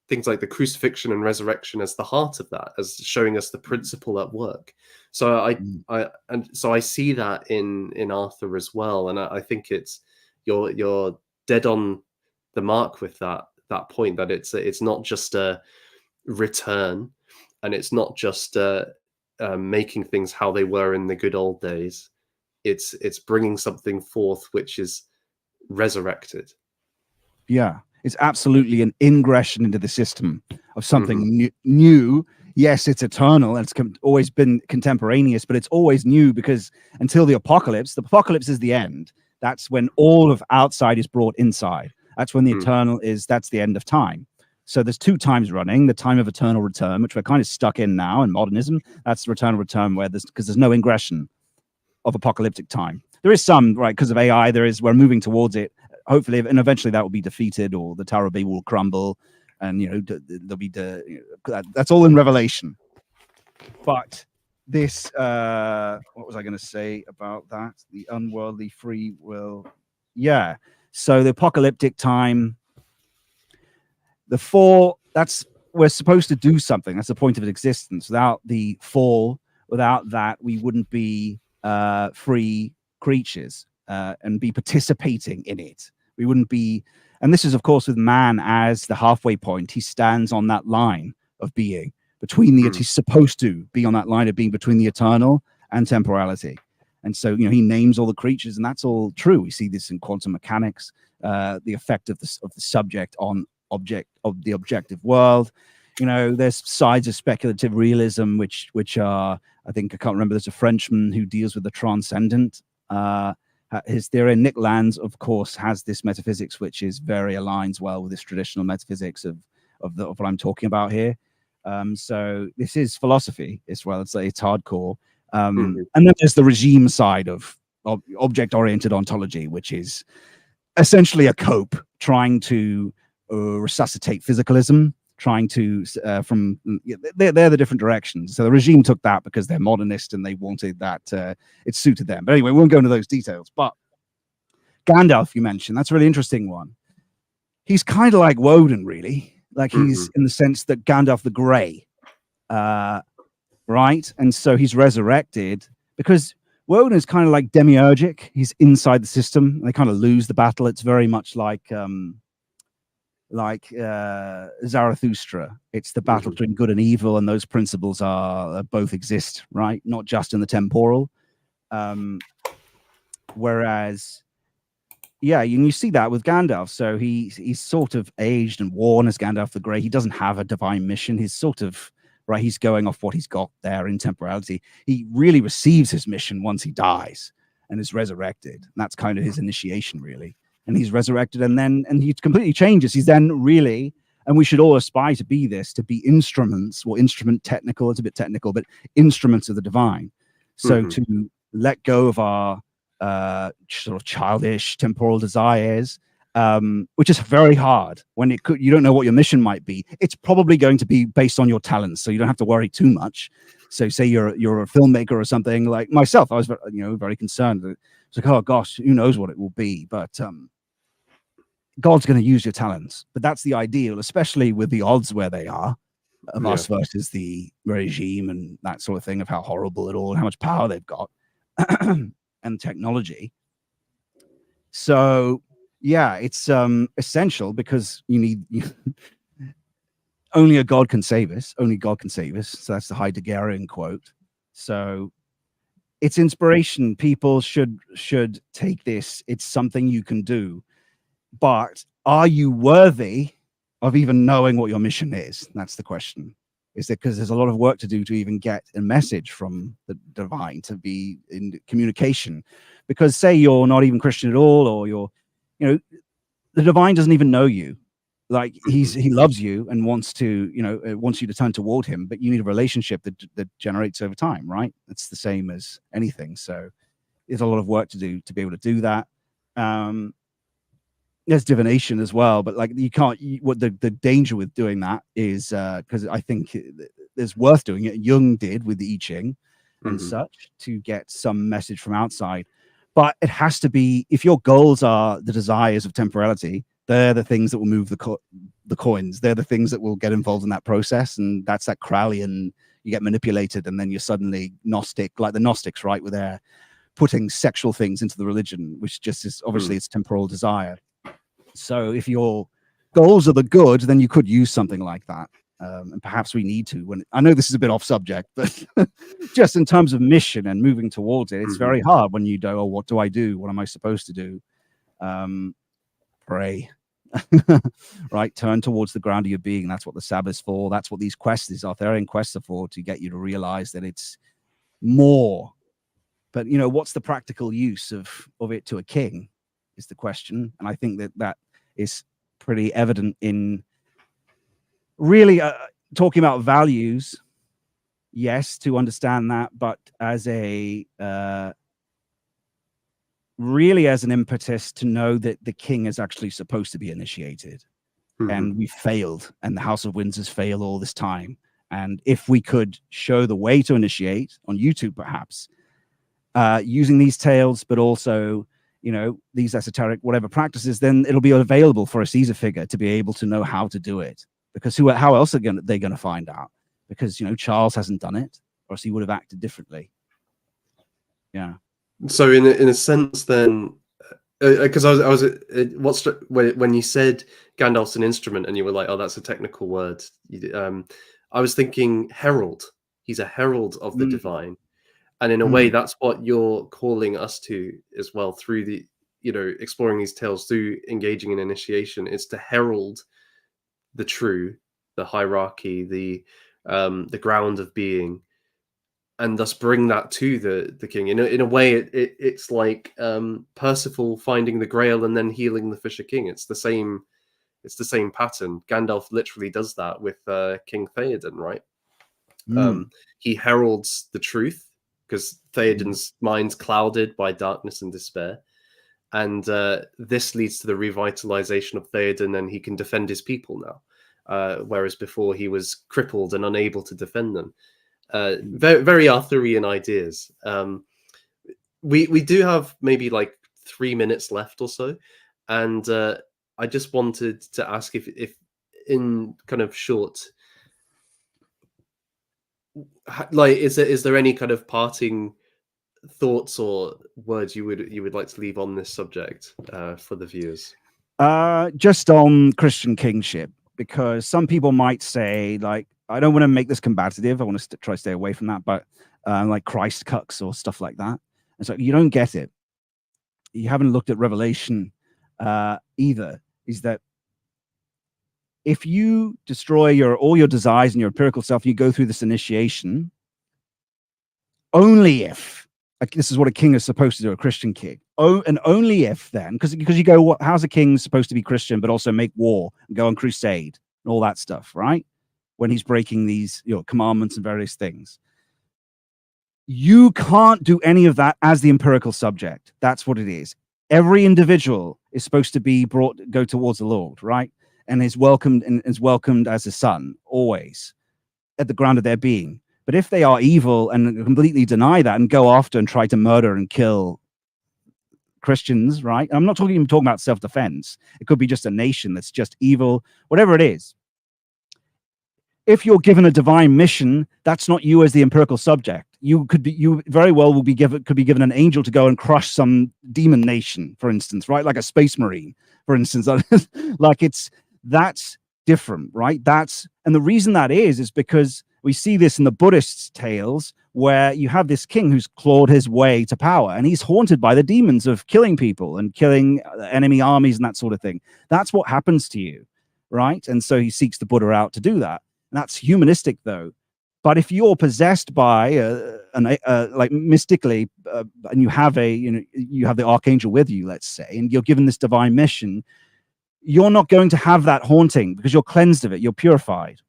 things like the crucifixion and resurrection as the heart of that, as showing us the principle at work. So I see that in Arthur as well, and I think you're dead on the mark with that point, that it's not just a return, and it's not just making things how they were in the good old days. It's bringing something forth which is resurrected. Yeah, it's absolutely an ingression into the system of something new. Yes, it's eternal, and it's always been contemporaneous, but it's always new, because until the apocalypse is the end. That's when all of outside is brought inside. That's when the eternal that's the end of time. So there's two times running: the time of eternal return, which we're kind of stuck in now in modernism. That's the eternal return, because there's no ingression of apocalyptic time. There is some, right, because of AI. We're moving towards it. Hopefully, and eventually that will be defeated, or the Tower of Babel will crumble, and there'll be that's all in Revelation. But this, what was I going to say about that? The unworldly free will. Yeah. So the apocalyptic time, the fall. We're supposed to do something. That's the point of existence. Without the fall, without that, we wouldn't be free creatures and be participating in it. We wouldn't be, and this is, of course, with man as the halfway point. He stands on that line of being between he's supposed to be on that line of being between the eternal and temporality. And so, he names all the creatures, and that's all true. We see this in quantum mechanics, the effect of the subject on the objective world. There's sides of speculative realism, which are, I think, I can't remember, there's a Frenchman who deals with the transcendent. His theory, Nick Lands, of course, has this metaphysics which aligns well with this traditional metaphysics of what I'm talking about here. So this is philosophy as well. It's hardcore. And then there's the regime side of object-oriented ontology, which is essentially a cope trying to resuscitate physicalism, trying to they're the different directions. So the regime took that because they're modernist and they wanted that it suited them. But anyway, we won't go into those details. But Gandalf, you mentioned, that's a really interesting one. He's kind of like Woden, really. Like he's in the sense that Gandalf the Grey, right? And so he's resurrected because Woden is kind of like demiurgic. He's inside the system. They kind of lose the battle. It's very much like Zarathustra. It's the battle between good and evil, and those principles both exist, right? Not just in the temporal. Whereas, you see that with Gandalf. So he's sort of aged and worn as Gandalf the Grey. He doesn't have a divine mission. He's sort of right. He's going off what he's got there in temporality. He really receives his mission once he dies and is resurrected. And that's kind of his initiation, really. And he's resurrected, and he completely changes. He's then really, and we should all aspire to be instruments, or instrument technical. It's a bit technical, but instruments of the divine. So to let go of our sort of childish temporal desires, which is very hard when you don't know what your mission might be. It's probably going to be based on your talents, so you don't have to worry too much. So say you're a filmmaker or something. Like myself, I was very concerned. It's like, oh gosh, who knows what it will be, but God's going to use your talents. But that's the ideal, especially with the odds where they are of us versus the regime and that sort of thing, of how horrible it all, how much power they've got and technology. So it's essential, because you need only a God can save us. Only God can save us. So that's the Heideggerian quote. So it's inspiration. People should take this. It's something you can do. But are you worthy of even knowing what your mission is? That's the question. Is it because there's a lot of work to do to even get a message from the divine, to be in communication? Because say you're not even Christian at all, or you're, you know, the divine doesn't even know you. Like he loves you and wants to, wants you to turn toward him, but you need a relationship that generates over time, right? It's the same as anything. So there's a lot of work to do to be able to do that. There's divination as well, but like you can't. What the danger with doing that is, because I think there's worth doing it. Jung did with the I Ching and such, to get some message from outside. But it has to be, if your goals are the desires of temporality, they're the things that will move the coins. They're the things that will get involved in that process, and that's that Crowleyan. You get manipulated, and then you're suddenly Gnostic, like the Gnostics, right? Where they're putting sexual things into the religion, which just is obviously it's temporal desire. So if your goals are the good, then you could use something like that. And perhaps we need to. When I know this is a bit off subject, but just in terms of mission and moving towards it, it's very hard when you go, oh, what do I do? What am I supposed to do? Pray. Right? Turn towards the ground of your being. That's what the Sabbath's for. That's what these quests, these Arthurian quests are for, to get you to realize that it's more. But, what's the practical use of it to a king is the question. And I think that is pretty evident in really talking about values. Yes, to understand that, but as a really as an impetus to know that the king is actually supposed to be initiated. And we failed, and the House of Windsor's failed all this time. And if we could show the way to initiate on YouTube, perhaps, using these tales, but also, these esoteric whatever practices, then it'll be available for a Caesar figure to be able to know how to do it. Because how else are they going to find out? Because, Charles hasn't done it, or else he would have acted differently. Yeah. So in a sense, then, because I was when you said Gandalf's an instrument, and you were like, oh, that's a technical word. I was thinking herald. He's a herald of the divine, and in a way, that's what you're calling us to as well, through the exploring these tales, through engaging in initiation. It's to herald the true, the hierarchy, the ground of being, and thus bring that to the king. In a way, it's like Percival finding the Grail and then healing the Fisher King. It's the same pattern. Gandalf literally does that with King Theoden, right? He heralds the truth, because Theoden's mind's clouded by darkness and despair, and this leads to the revitalization of Theoden, and he can defend his people now, whereas before he was crippled and unable to defend them. Very, very Arthurian ideas. We do have maybe like 3 minutes left or so, and I just wanted to ask if in kind of short, like, is there any kind of parting thoughts or words you would like to leave on this subject for the viewers? Just on Christian kingship, because some people might say, like, I don't want to make this combative. I want to try to stay away from that, but like Christ cucks or stuff like that. And so you don't get it. You haven't looked at Revelation either. Is that if you destroy all your desires and your empirical self, you go through this initiation, only if, like, this is what a king is supposed to do, a Christian king. Oh, and only if then, because you go, how's a king supposed to be Christian but also make war and go on crusade and all that stuff, right? When he's breaking these commandments and various things. You can't do any of that as the empirical subject. That's what it is. Every individual is supposed to go towards the Lord, right? And is welcomed as a son, always, at the ground of their being. But if they are evil and completely deny that and go after and try to murder and kill Christians, right? I'm not talking about self-defense. It could be just a nation that's just evil, whatever it is. If you're given a divine mission, that's not you as the empirical subject. You very well could be given an angel to go and crush some demon nation, for instance, right? Like a space marine, for instance. Like that's different, right? And the reason that is because we see this in the Buddhist tales where you have this king who's clawed his way to power, and he's haunted by the demons of killing people and killing enemy armies and that sort of thing. That's what happens to you, right? And so he seeks the Buddha out to do that. And that's humanistic, though. But if you're possessed by like mystically, and you have the archangel with you, let's say, and you're given this divine mission, you're not going to have that haunting because you're cleansed of it. You're purified,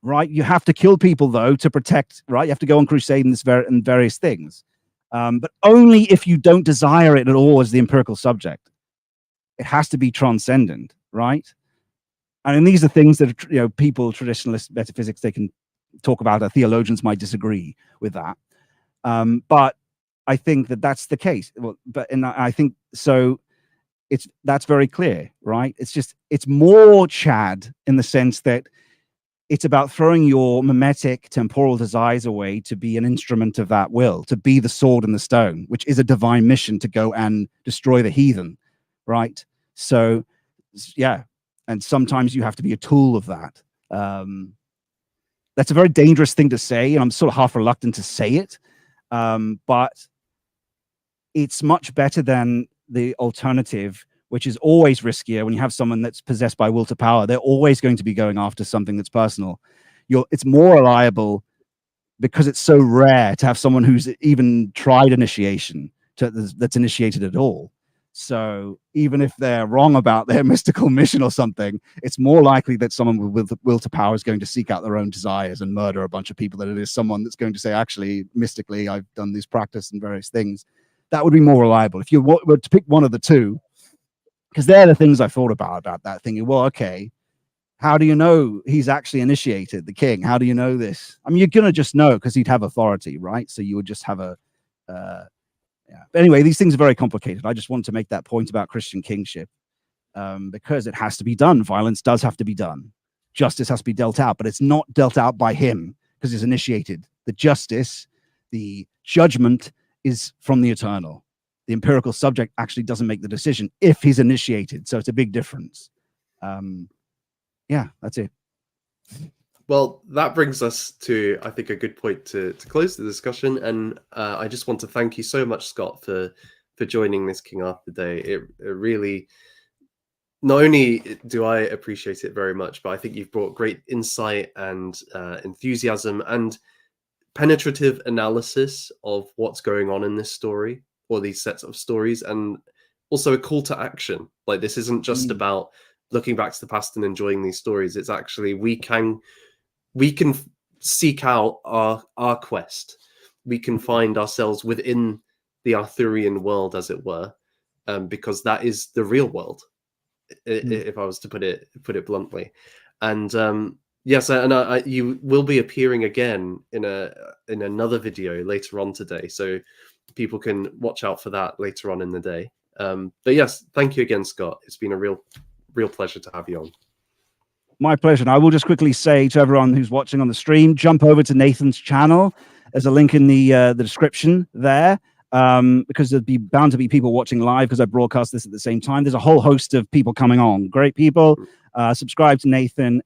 right? You have to kill people, though, to protect, right? You have to go on crusade and various things, but only if you don't desire it at all as the empirical subject. It has to be transcendent, right? And these are things that, people, traditionalist metaphysics, they can talk about. Theologians might disagree with that, but I think that that's the case. Well, I think so. That's very clear, right? It's more Chad in the sense that it's about throwing your mimetic temporal desires away to be an instrument of that will, to be the sword and the stone, which is a divine mission to go and destroy the heathen, right? So, yeah, and sometimes you have to be a tool of that. That's a very dangerous thing to say, and I'm sort of half reluctant to say it, but it's much better than the alternative, which is always riskier. When you have someone that's possessed by will to power, they're always going to be going after something that's personal. It's more reliable because it's so rare to have someone who's even tried initiation that's initiated at all. So even if they're wrong about their mystical mission or something, it's more likely that someone with will to power is going to seek out their own desires and murder a bunch of people than it is someone that's going to say, actually, mystically, I've done this practice and various things. That would be more reliable. If you were to pick one of the two, because they're the things I thought about that, thinking, well, okay, how do you know he's actually initiated, the king? How do you know this? I mean, you're going to just know because he'd have authority, right? So you would just have a... yeah. But anyway, these things are very complicated. I just want to make that point about Christian kingship, because it has to be done. Violence does have to be done. Justice has to be dealt out, but it's not dealt out by him because he's initiated. The justice, the judgment is from the eternal. The empirical subject actually doesn't make the decision if he's initiated. So it's a big difference. Yeah, that's it. Well, that brings us to, I think, a good point to close the discussion. And I just want to thank you so much, Scott, for joining this King Arthur Day. It really, not only do I appreciate it very much, but I think you've brought great insight and enthusiasm and penetrative analysis of what's going on in this story, or these sets of stories, and also a call to action. Like, this isn't just about looking back to the past and enjoying these stories. It's actually, we can seek out our quest. We can find ourselves within the Arthurian world, as it were, because that is the real world, if I was to put it bluntly. And yes, and you will be appearing again in another video later on today, so people can watch out for that later on in the day. But yes, thank you again, Scott. It's been a real pleasure to have you on. My pleasure. And I will just quickly say to everyone who's watching on the stream, jump over to Nathan's channel. There's a link in the description there, because there'd be bound to be people watching live because I broadcast this at the same time. There's a whole host of people coming on. Great people. Subscribe to Nathan.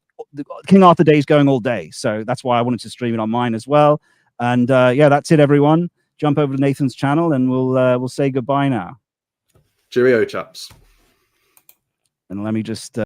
King Arthur Day is going all day, so that's why I wanted to stream it on mine as well. And yeah, that's it, everyone. Jump over to Nathan's channel, and we'll say goodbye now. Cheerio, chaps. And let me just